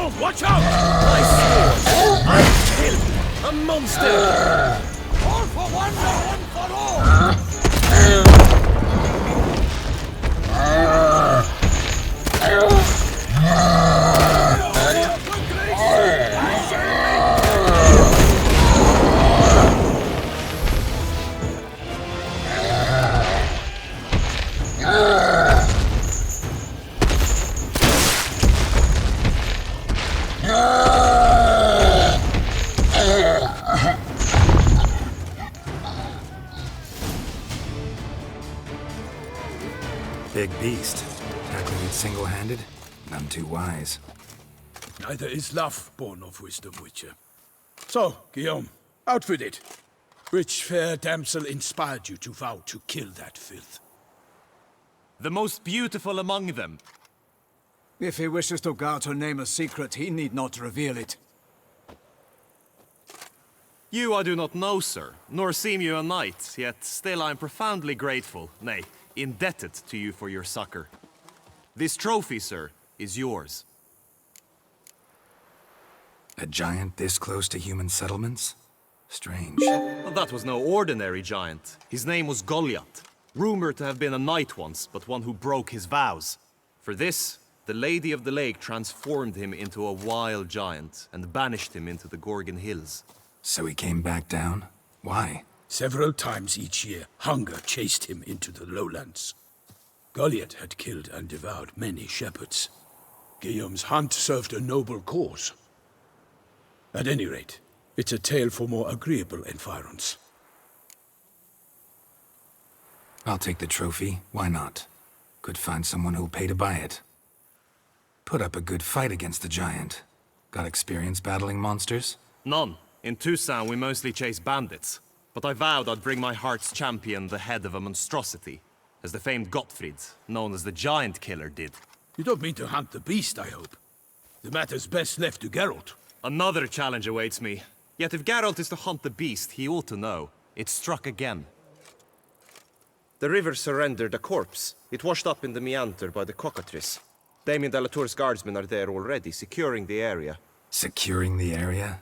Guillaume, watch out! I killed a monster! All for one and one for all! Big beast. Tackling it single-handed? None too wise. Neither is love born of wisdom, Witcher. So, Guillaume, out with it. Which fair damsel inspired you to vow to kill that filth? The most beautiful among them. If he wishes to guard her name a secret, he need not reveal it. You I do not know, sir, nor seem you a knight, yet still I am profoundly grateful, nay, indebted to you for your succor. This trophy, sir, is yours. A giant this close to human settlements? Strange. Well, that was no ordinary giant. His name was Goliath, rumored to have been a knight once, but one who broke his vows. For this, the Lady of the Lake transformed him into a wild giant and banished him into the Gorgon Hills. So he came back down? Why? Several times each year, hunger chased him into the lowlands. Goliath had killed and devoured many shepherds. Guillaume's hunt served a noble cause. At any rate, it's a tale for more agreeable environs. I'll take the trophy. Why not? Could find someone who'll pay to buy it. Put up a good fight against the giant. Got experience battling monsters? None. In Toussaint we mostly chase bandits. But I vowed I'd bring my heart's champion the head of a monstrosity, as the famed Gottfried, known as the Giant Killer, did. You don't mean to hunt the beast, I hope. The matter's best left to Geralt. Another challenge awaits me. Yet if Geralt is to hunt the beast, he ought to know. It struck again. The river surrendered a corpse. It washed up in the meander by the cockatrice. Damien de la Tour's guardsmen are there already, securing the area. Securing the area?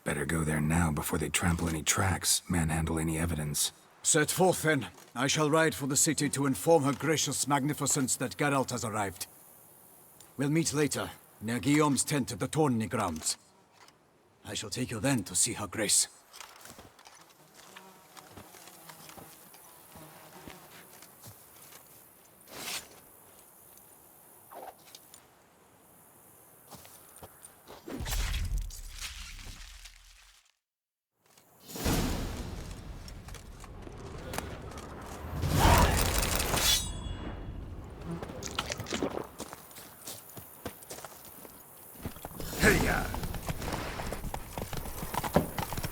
Better go there now before they trample any tracks, manhandle any evidence. Set forth, then. I shall ride for the city to inform her gracious magnificence that Geralt has arrived. We'll meet later, near Guillaume's tent at the Tourney grounds. I shall take you then to see her grace.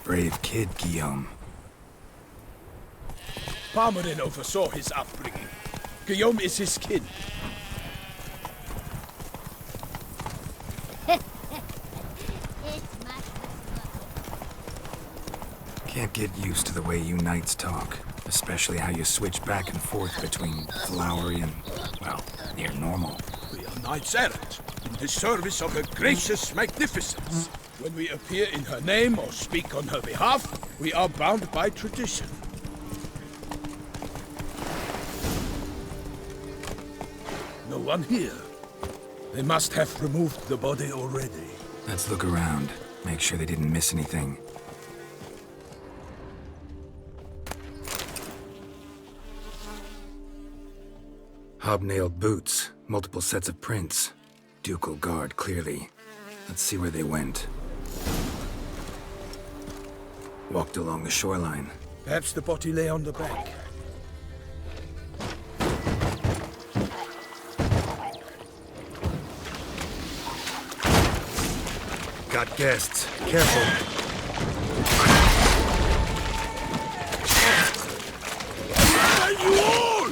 Brave kid, Guillaume. Parmarin oversaw his upbringing. Guillaume is his kin. Can't get used to the way you knights talk. Especially how you switch back and forth between flowery and, well, near normal. We are knights errant, in the service of her gracious magnificence. When we appear in her name or speak on her behalf, we are bound by tradition. No one here. They must have removed the body already. Let's look around. Make sure they didn't miss anything. Hobnailed boots, multiple sets of prints. Ducal guard, clearly. Let's see where they went. Walked along the shoreline. Perhaps the body lay on the bank. Got guests. Careful. You all!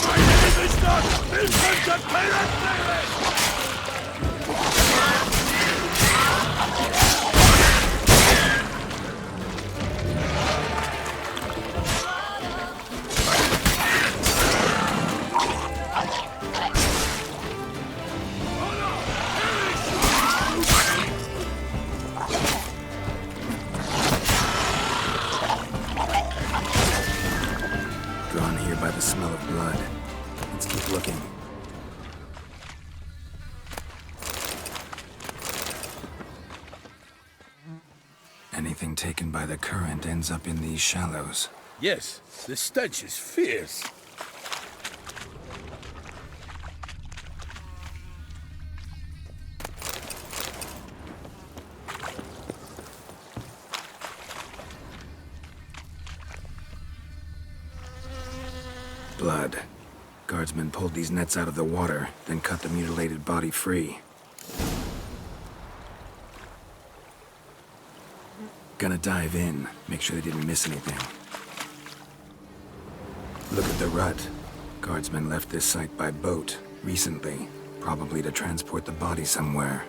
My name is not Vincent the Pirate! Drawn here by the smell of blood. Let's keep looking. Anything taken by the current ends up in these shallows. Yes, the stench is fierce. Blood. Guardsmen pulled these nets out of the water, then cut the mutilated body free. Gonna dive in, make sure they didn't miss anything. Look at the rut. Guardsmen left this site by boat, recently, probably to transport the body somewhere.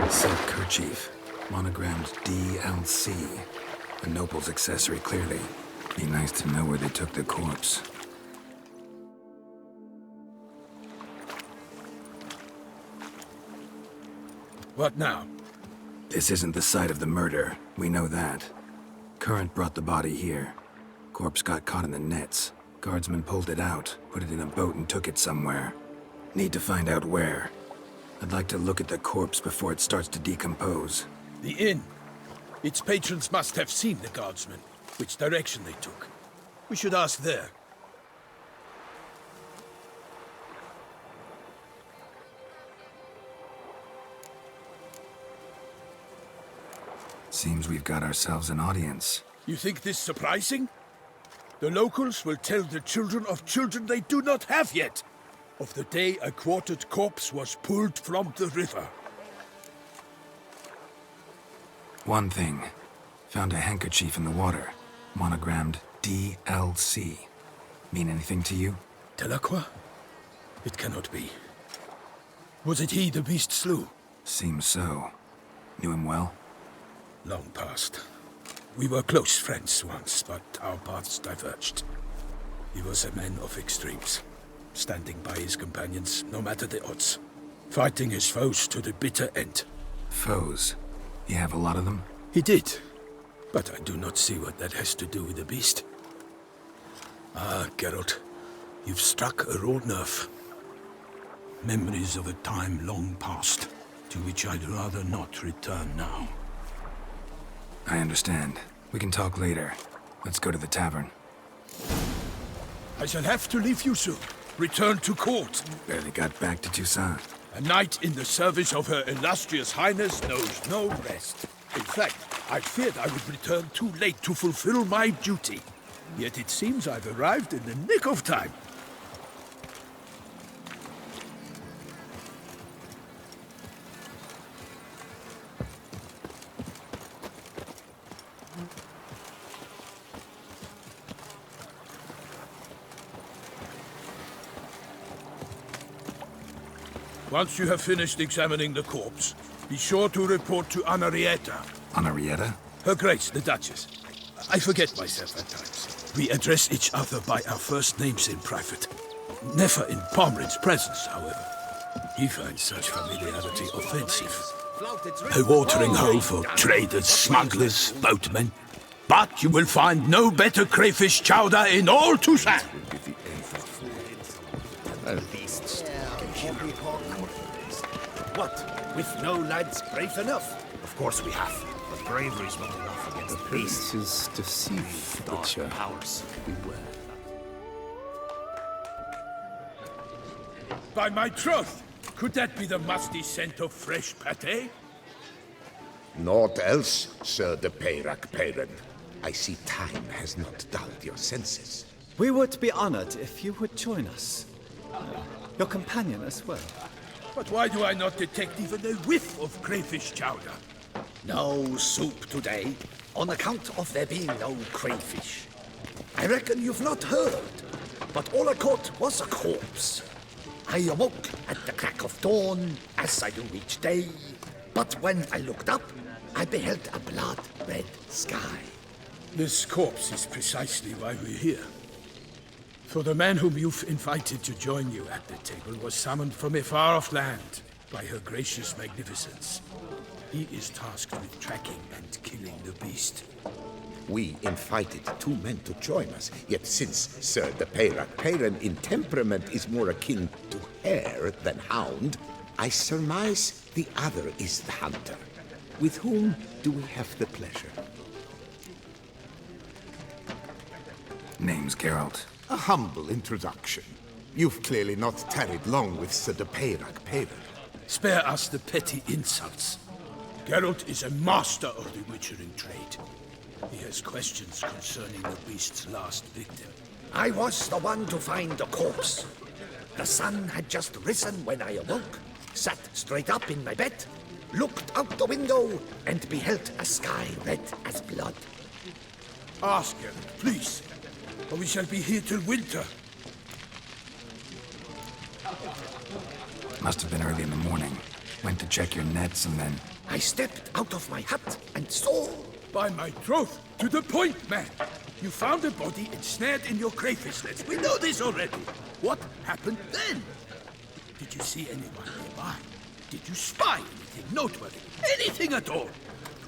Silk kerchief, monogrammed DLC. A noble's accessory, clearly. Be nice to know where they took the corpse. What now? This isn't the site of the murder. We know that. Current brought the body here. Corpse got caught in the nets. Guardsmen pulled it out, put it in a boat and took it somewhere. Need to find out where. I'd like to look at the corpse before it starts to decompose. The inn. Its patrons must have seen the guardsmen, which direction they took. We should ask there. Seems we've got ourselves an audience. You think this surprising? The locals will tell the children of children they do not have yet, of the day a quartered corpse was pulled from the river. One thing. Found a handkerchief in the water. Monogrammed DLC. Mean anything to you? Delacroix? It cannot be. Was it he the beast slew? Seems so. Knew him well? Long past. We were close friends once, but our paths diverged. He was a man of extremes, standing by his companions, no matter the odds. Fighting his foes to the bitter end. Foes? You have a lot of them? He did, but I do not see what that has to do with the beast. Ah, Geralt, you've struck a raw nerve. Memories of a time long past, to which I'd rather not return now. I understand. We can talk later. Let's go to the tavern. I shall have to leave you soon. Return to court. Barely got back to Toussaint. A knight in the service of Her Illustrious Highness knows no rest. In fact, I feared I would return too late to fulfill my duty. Yet it seems I've arrived in the nick of time. Once you have finished examining the corpse, be sure to report to Anarietta. Anarietta? Her Grace, the Duchess. I forget myself at times. We address each other by our first names in private. Never in Pomrin's presence, however. He finds such familiarity offensive. A watering hole for traders, smugglers, boatmen. But you will find no better crayfish chowder in all Toussaint. What? With no lads brave enough? Of course we have, but bravery's not enough against the beast. Is deceived, Dark Witcher. powers. Beware. By my troth, could that be the musty scent of fresh pâté? Naught else, Sir de Peyrac Peyren. I see time has not dulled your senses. We would be honored if you would join us. Your companion as well. But why do I not detect even a whiff of crayfish chowder? No soup today, on account of there being no crayfish. I reckon you've not heard, but all I caught was a corpse. I awoke at the crack of dawn, as I do each day. But when I looked up, I beheld a blood-red sky. This corpse is precisely why we're here. For the man whom you've invited to join you at the table was summoned from a far-off land by her gracious magnificence. He is tasked with tracking and killing the beast. We invited 2 men to join us, yet since Sir the Peyrac Peyran in temperament is more akin to hare than hound, I surmise the other is the hunter. With whom do we have the pleasure? Name's Geralt. A humble introduction. You've clearly not tarried long with Sir the Peyrac Peyran. Spare us the petty insults. Geralt is a master of the witchering trade. He has questions concerning the beast's last victim. I was the one to find the corpse. The sun had just risen when I awoke, sat straight up in my bed, looked out the window, and beheld a sky red as blood. Ask Geralt, please, or we shall be here till winter. Must have been early in the morning. Went to check your nets and then... I stepped out of my hut and saw... By my troth, to the point, man. You found a body ensnared in your crayfish nets. We know this already. What happened then? Did you see anyone nearby? Did you spy anything noteworthy? Anything at all?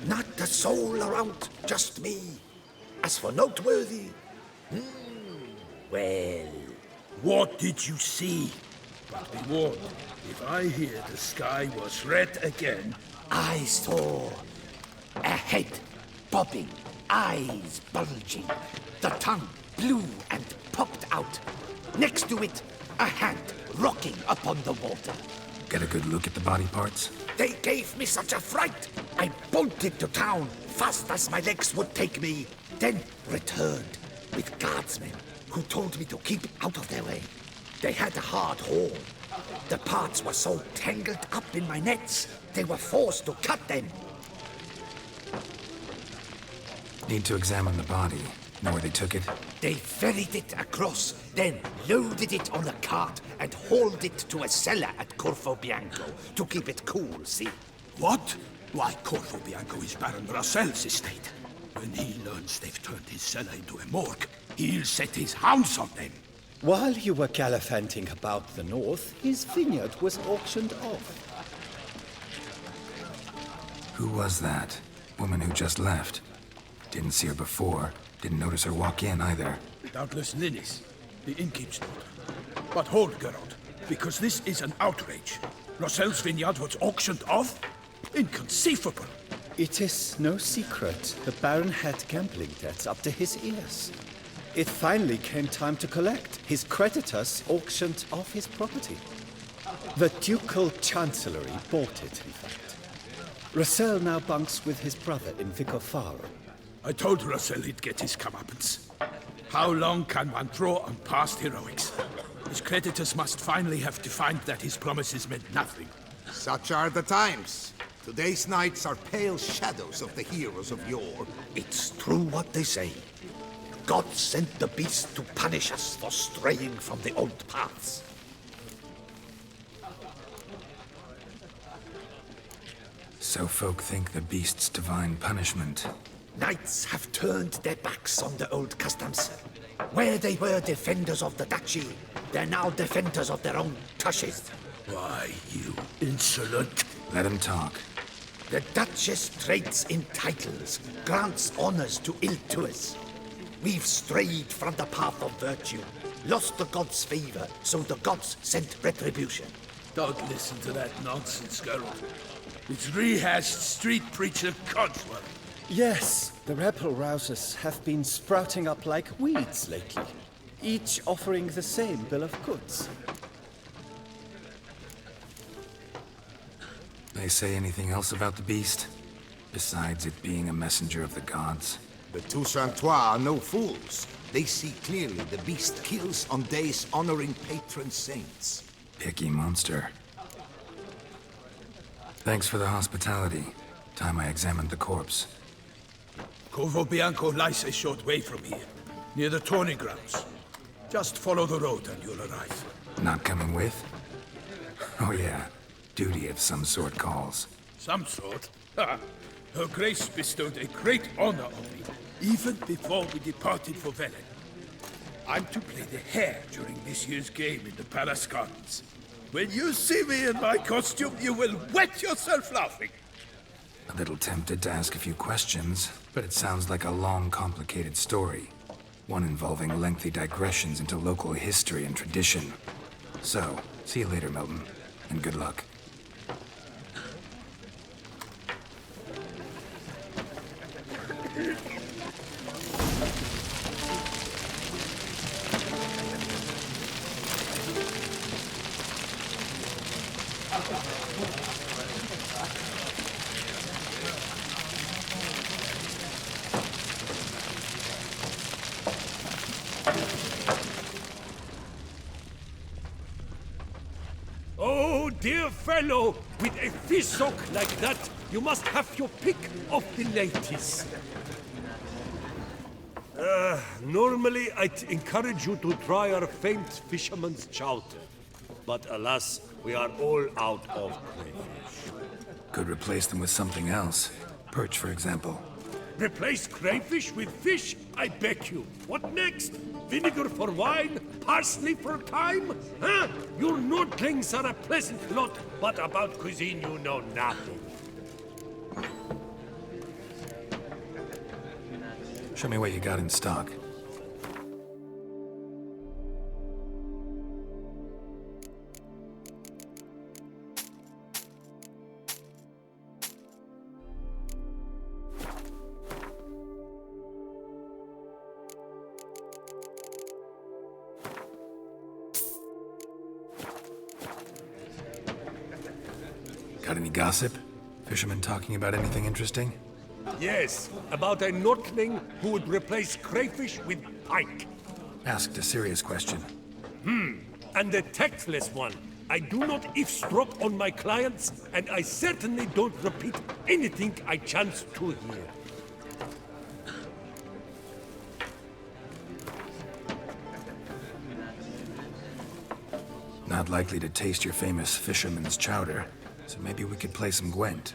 Not a soul around, just me. As for noteworthy... well... What did you see? But be warned, if I hear the sky was red again... I saw a head bobbing, eyes bulging, the tongue blue and popped out. Next to it, a hand rocking upon the water. Get a good look at the body parts? They gave me such a fright. I bolted to town fast as my legs would take me, then returned with guardsmen who told me to keep out of their way. They had a hard haul. The parts were so tangled up in my nets, they were forced to cut them. Need to examine the body. Know where they took it? They ferried it across, then loaded it on a cart and hauled it to a cellar at Corvo Bianco to keep it cool, see? What? Why, Corvo Bianco is Baron Russell's estate. When he learns they've turned his cellar into a morgue, he'll set his hounds on them. While you were gallivanting about the north, his vineyard was auctioned off. Who was that? Woman who just left. Didn't see her before. Didn't notice her walk in either. Doubtless Linnis, the innkeep's daughter. But hold, Geralt, because this is an outrage. Russell's vineyard was auctioned off? Inconceivable. It is no secret the Baron had gambling debts up to his ears. It finally came time to collect. His creditors auctioned off his property. The Ducal Chancellery bought it, in fact. Russell now bunks with his brother in Vicofaro. I told Russell he'd get his comeuppance. How long can one throw on past heroics? His creditors must finally have to find that his promises meant nothing. Such are the times. Today's knights are pale shadows of the heroes of yore. It's true what they say. God sent the beast to punish us for straying from the old paths. So folk think the beast's divine punishment. Knights have turned their backs on the old customs. Where they were defenders of the duchy, they're now defenders of their own tushes. Why, you insolent... Let him talk. The Duchess trades in titles, grants honors to ill-doers. We've strayed from the path of virtue, lost the gods' favor, so the gods sent retribution. Don't listen to that nonsense, Geralt. It's rehashed street preacher codswell. Yes, the rebel rousers have been sprouting up like weeds lately, each offering the same bill of goods. They say anything else about the beast? Besides it being a messenger of the gods? The Toussaintois are no fools. They see clearly the beast kills on days honoring patron saints. Picky monster. Thanks for the hospitality. Time I examined the corpse. Corvo Bianco lies a short way from here, near the tourney grounds. Just follow the road and you'll arrive. Not coming with? Oh yeah, duty of some sort calls. Some sort? Ha! Her Grace bestowed a great honor on me, even before we departed for Velen. I'm to play the hare during this year's game in the palace gardens. When you see me in my costume, you will wet yourself laughing. A little tempted to ask a few questions, but it sounds like a long, complicated story. One involving lengthy digressions into local history and tradition. So, see you later, Milton, and good luck. Oh, dear fellow, with a fishhook like that, you must have your pick of the ladies. Normally, I'd encourage you to try our famed fisherman's chowder. But alas, we are all out of crayfish. Could replace them with something else. Perch, for example. Replace crayfish with fish? I beg you. What next? Vinegar for wine? Parsley for thyme? Huh? Your Nordlings are a pleasant lot, but about cuisine you know nothing. Show me what you got in stock. Got any gossip? Fishermen talking about anything interesting? Yes, about a Nordling who would replace crayfish with pike. Asked a serious question. And a tactless one. I do not eavesdrop on my clients, and I certainly don't repeat anything I chance to hear. Not likely to taste your famous fisherman's chowder, so maybe we could play some Gwent.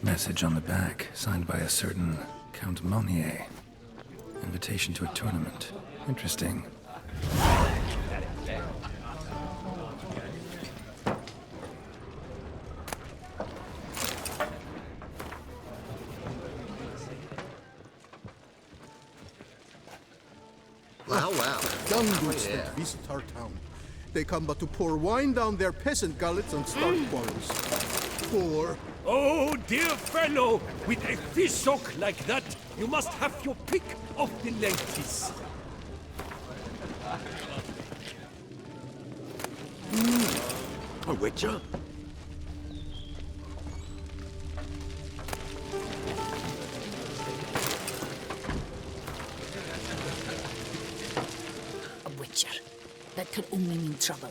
Message on the back, signed by a certain Count Monnier. Invitation to a tournament. Interesting. Wow. Young goods that visit our town. They come but to pour wine down their peasant gullets and start quarrels. Poor. Oh, dear fellow, with a fish hook like that, you must have your pick of the ladies. A witcher? A witcher. That could only mean trouble.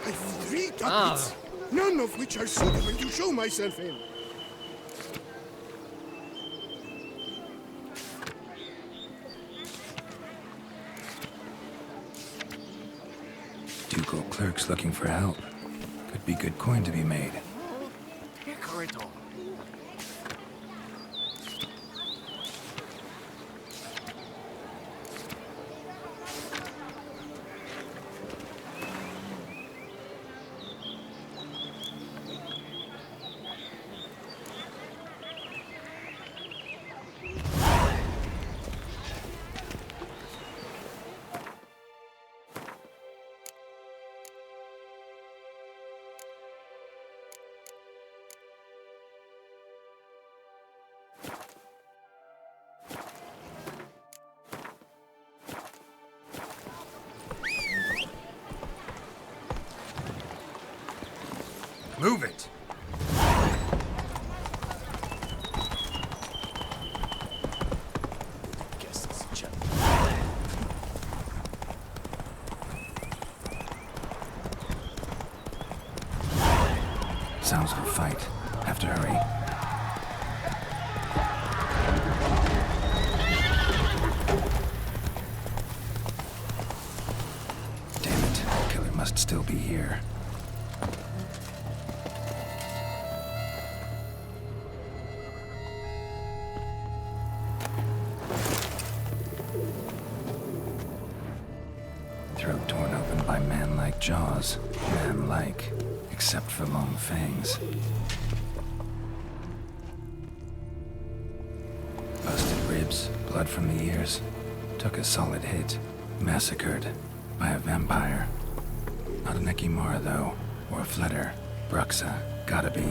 I've 3 ducats, none of which are suitable to show myself in. Ducal clerks looking for help. Could be good coin to be made. Move it! Sounds of a fight. Have to hurry. Damn it. The killer must still be here. Throat torn open by man-like jaws. Man-like. Except for long fangs. Busted ribs, blood from the ears. Took a solid hit. Massacred by a vampire. Not an Ekimara, though. Or a Fletter. Bruxa. Gotta be.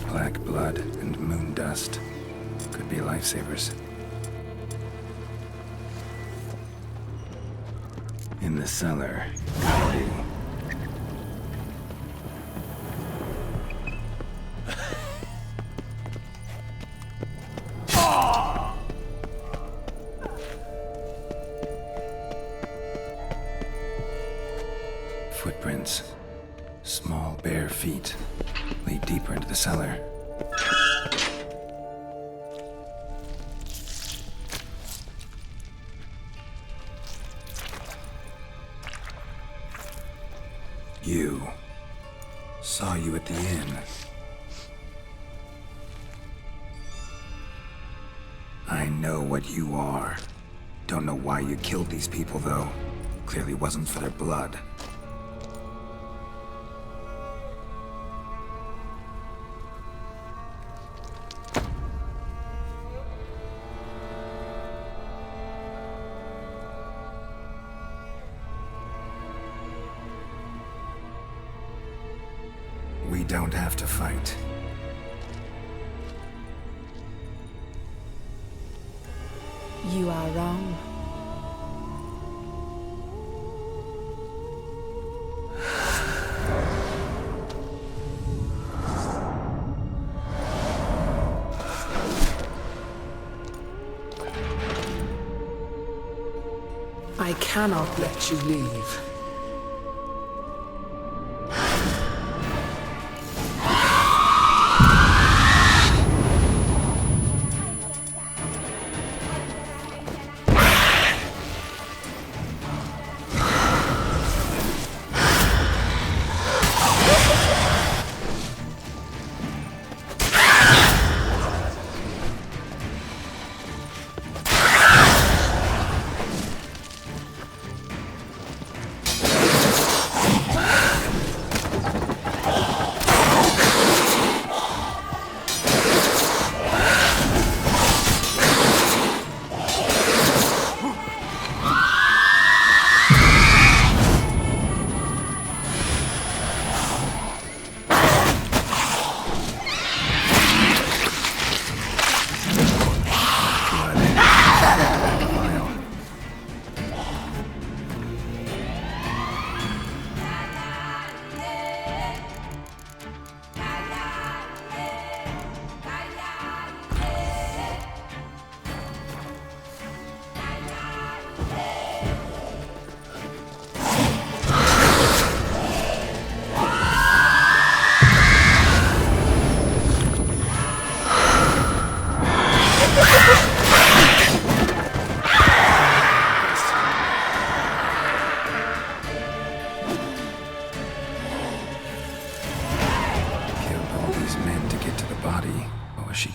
Black blood and moon dust. Could be lifesavers. In the cellar. Gotta be. feet. Lead deeper into the cellar. You. Saw you at the inn. I know what you are. Don't know why you killed these people, though. Clearly wasn't for their blood. We don't have to fight. You are wrong. I cannot let you leave.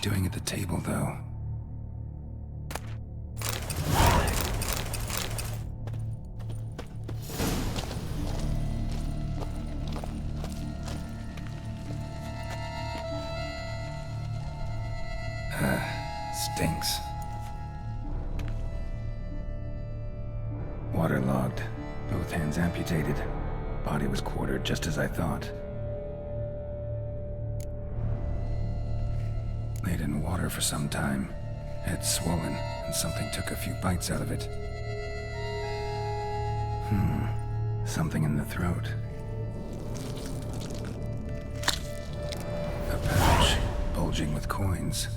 Doing at the table, though. Stinks. Waterlogged. Both hands amputated. Body was quartered just as I thought. Laid in water for some time. Head swollen, and something took a few bites out of it. Something in the throat. A pouch, bulging with coins.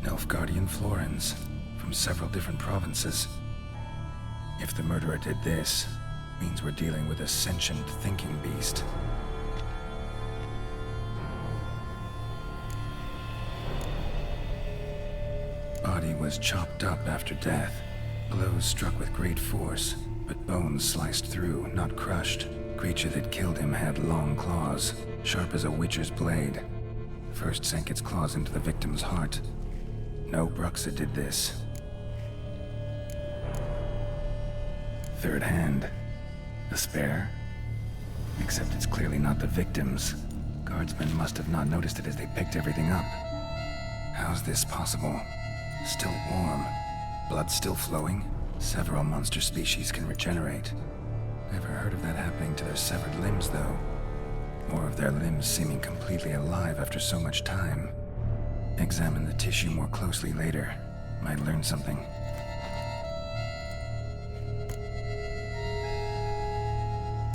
Nilfgaardian florins, from several different provinces. If the murderer did this, means we're dealing with a sentient thinking beast. Body was chopped up after death. Blows struck with great force, but bones sliced through, not crushed. Creature that killed him had long claws, sharp as a witcher's blade. First sank its claws into the victim's heart. No Bruxa did this. Third hand. A spare? Except it's clearly not the victim's. Guardsmen must have not noticed it as they picked everything up. How's this possible? Still warm. Blood still flowing. Several monster species can regenerate. Never heard of that happening to their severed limbs, though. Or of their limbs seeming completely alive after so much time. Examine the tissue more closely later. Might learn something.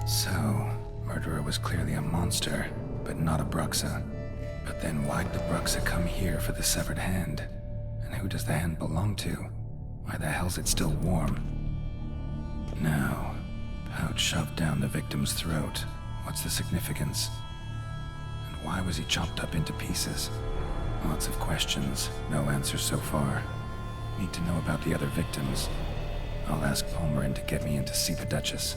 So, murderer was clearly a monster, but not a Bruxa. But then why'd the Bruxa come here for the severed hand? And who does the hand belong to? Why the hell's it still warm? Now, Pouch shoved down the victim's throat. What's the significance? And why was he chopped up into pieces? Lots of questions, no answers so far. Need to know about the other victims. I'll ask Palmerin to get me in to see the Duchess.